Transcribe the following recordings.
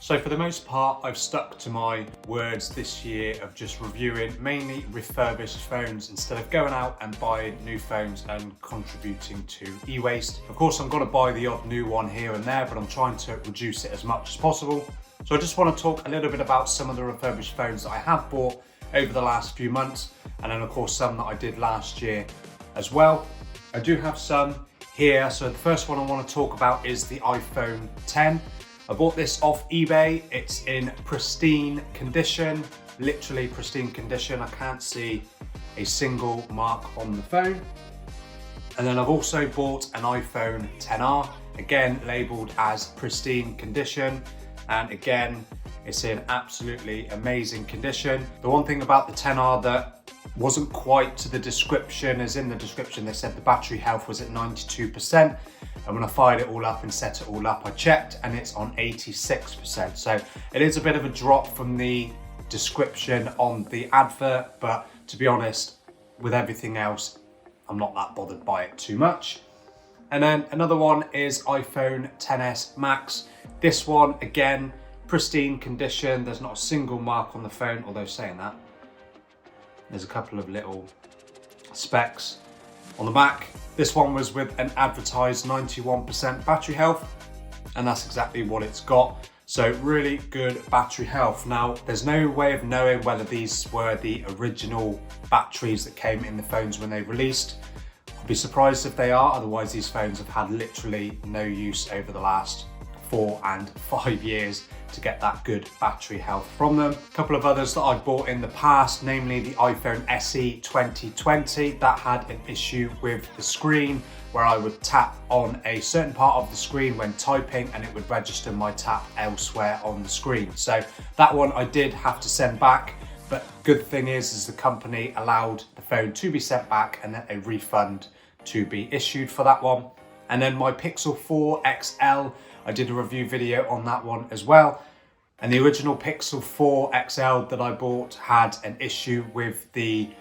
So for the most part, I've stuck to my words this year of just reviewing mainly refurbished phones instead of going out and buying new phones and contributing to e-waste. Of course, I'm going to buy the odd new one here and there, but I'm trying to reduce it as much as possible. So I just want to talk a little bit about some of the refurbished phones that I have bought over the last few months, and then of course some that I did last year as well. I do have some here. So the first one I want to talk about is the iPhone 10. I bought this off eBay. It's in pristine condition, literally pristine condition. I can't see a single mark on the phone. And then I've also bought an iPhone 10R, again labeled as pristine condition. And again, it's in absolutely amazing condition. The one thing about the 10R that wasn't quite to the description, as in the description they said the battery health was at 92%. And when I fired it all up and set it all up, I checked and it's on 86%. So it is a bit of a drop from the description on the advert, but to be honest, with everything else, I'm not that bothered by it too much. And then another one is iPhone XS Max. This one, again, pristine condition. There's not a single mark on the phone, although saying that, there's a couple of little specks on the back. This one was with an advertised 91% battery health, and that's exactly what it's got. So really good battery health. Now, there's no way of knowing whether these were the original batteries that came in the phones when they released. I'd be surprised if they are, otherwise these phones have had literally no use over the last 4 and 5 years to get that good battery health from them. A couple of others that I've bought in the past, namely the iPhone SE 2020, that had an issue with the screen where I would tap on a certain part of the screen when typing and it would register my tap elsewhere on the screen. So that one I did have to send back, but good thing is the company allowed the phone to be sent back and then a refund to be issued for that one. And then my Pixel 4 XL, I did a review video on that one as well. And the original Pixel 4 XL that I bought had an issue with the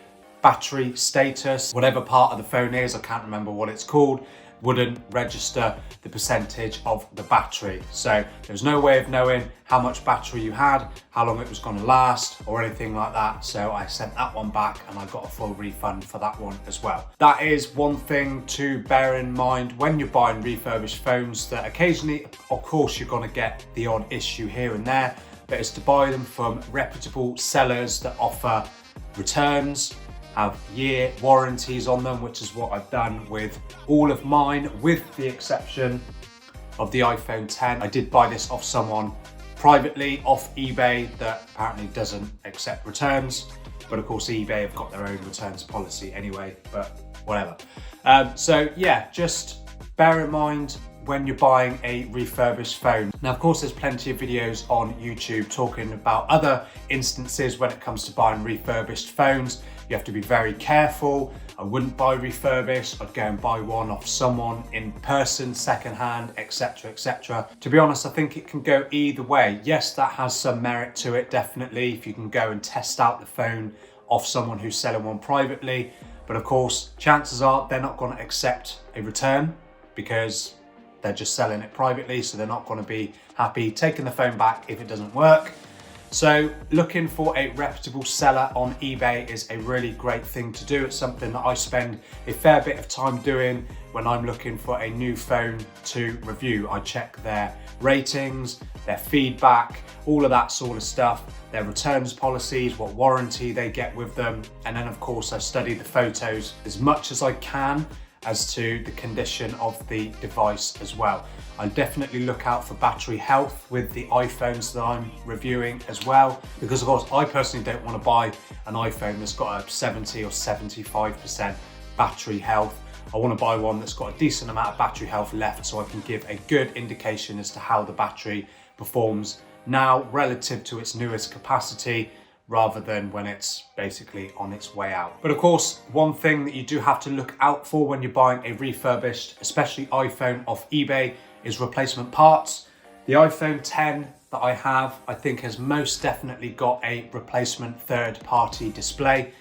battery status. Whatever part of the phone is, I can't remember what it's called, wouldn't register the percentage of the battery. So there's no way of knowing how much battery you had, how long it was going to last or anything like that. So I sent that one back and I got a full refund for that one as well. That is one thing to bear in mind when you're buying refurbished phones, that occasionally, of course, you're going to get the odd issue here and there, but it's to buy them from reputable sellers that offer returns, have year warranties on them, which is what I've done with all of mine, with the exception of the iPhone 10. I did buy this off someone privately off eBay that apparently doesn't accept returns, but of course eBay have got their own returns policy anyway, but whatever. So yeah, just bear in mind when you're buying a refurbished phone. Now, of course, there's plenty of videos on YouTube talking about other instances when it comes to buying refurbished phones. You have to be very careful. I wouldn't buy refurbished. I'd go and buy one off someone in person, secondhand, etc., etc. To be honest, I think it can go either way. Yes, that has some merit to it, definitely, if you can go and test out the phone off someone who's selling one privately. But of course, chances are they're not going to accept a return because they're just selling it privately, so they're not going to be happy taking the phone back if it doesn't work. So looking for a reputable seller on eBay is a really great thing to do. It's something that I spend a fair bit of time doing when I'm looking for a new phone to review. I check their ratings, their feedback, all of that sort of stuff, their returns policies, what warranty they get with them. And then of course I study the photos as much as I can as to the condition of the device as well. I definitely look out for battery health with the iPhones that I'm reviewing as well, because of course I personally don't want to buy an iPhone that's got a 70 or 75% battery health. I want to buy one that's got a decent amount of battery health left so I can give a good indication as to how the battery performs now relative to its newest capacity, rather than when it's basically on its way out. But of course, one thing that you do have to look out for when you're buying a refurbished, especially iPhone off eBay, is replacement parts. The iPhone 10 that I have, I think has most definitely got a replacement third-party display.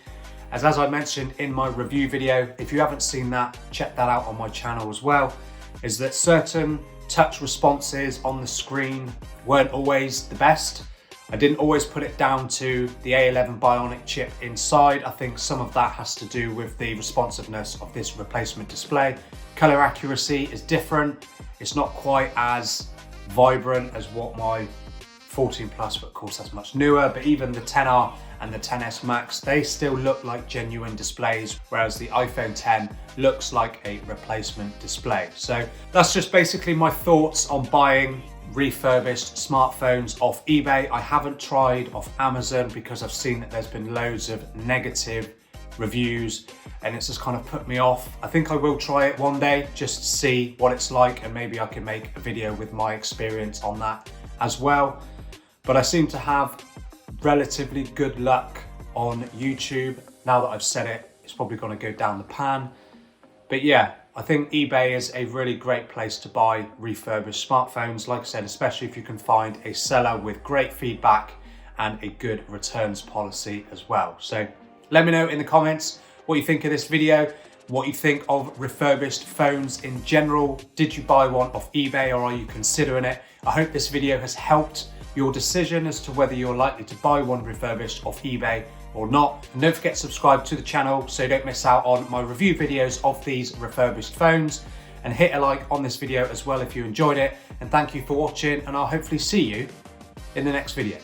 As I mentioned in my review video, if you haven't seen that, check that out on my channel as well, is that certain touch responses on the screen weren't always the best. I didn't always put it down to the A11 Bionic chip inside. I think some of that has to do with the responsiveness of this replacement display. Color accuracy is different. It's not quite as vibrant as what my 14 Plus, but of course that's much newer. But even the 10R and the 10s Max, they still look like genuine displays, whereas the iPhone 10 looks like a replacement display. So that's just basically my thoughts on buying refurbished smartphones off eBay. I haven't tried off Amazon because I've seen that there's been loads of negative reviews and it's just kind of put me off. I think I will try it one day just to see what it's like, and maybe I can make a video with my experience on that as well. But I seem to have relatively good luck on YouTube. Now that I've said it, it's probably going to go down the pan. But yeah, I think eBay is a really great place to buy refurbished smartphones. Like I said, especially if you can find a seller with great feedback and a good returns policy as well. So let me know in the comments what you think of this video, what you think of refurbished phones in general. Did you buy one off eBay or are you considering it? I hope this video has helped your decision as to whether you're likely to buy one refurbished off eBay or not. And don't forget to subscribe to the channel so you don't miss out on my review videos of these refurbished phones, and hit a like on this video as well if you enjoyed it. And thank you for watching, and I'll hopefully see you in the next video.